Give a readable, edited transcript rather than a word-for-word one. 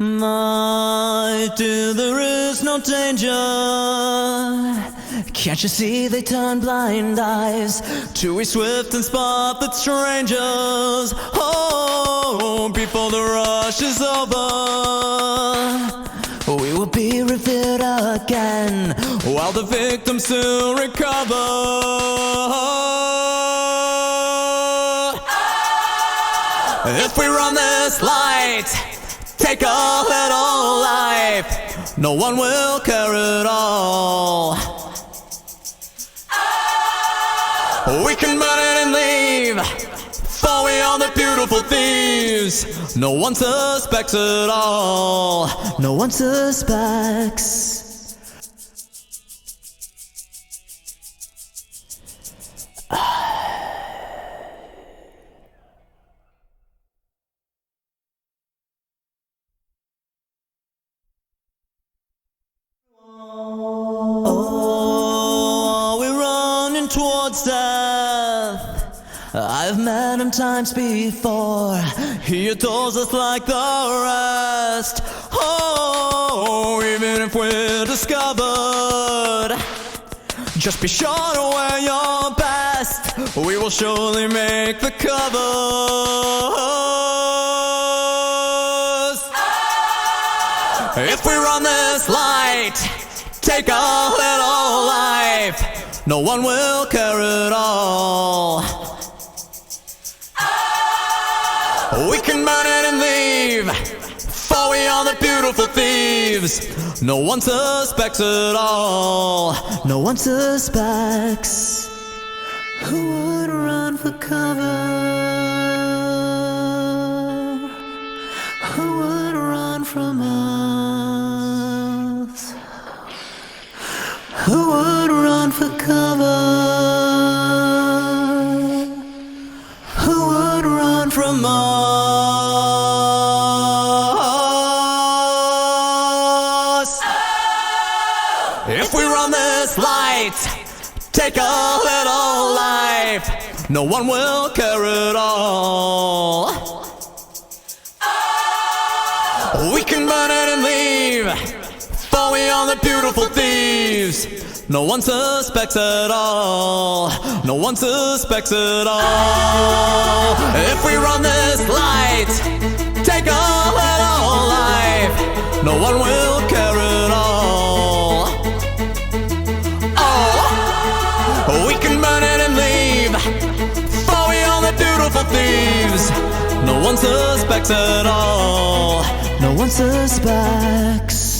My dear, there is no danger. Can't you see they turn blind eyes to a swift and spot the strangers? Oh, before the rush is over, we will be revealed again, while the victims still recover. If we run this light, take a little life, no one will care at all. We can burn it and leave, for we are the beautiful thieves. No one suspects at all. No one suspects. Oh, we're running towards death. I've met him times before. He adores us like the rest. Oh, even if we're discovered, just be sure to wear your best. We will surely make the covers. If we run this light, take a little life, no one will care at all. We can burn it and leave, for we are the beautiful thieves. No one suspects at all. No one suspects. Who would run for cover? Who would run from us? Who would run for cover? Who would run from us? If we run this light, take a little life, no one will care at all. We can burn it and leave, for we are the beautiful thieves. No one suspects at all. No one suspects at all. If we run this light, take a little life, no one will care at all. Oh, we can burn it and leave, for we are the beautiful thieves. No one suspects at all. No one suspects.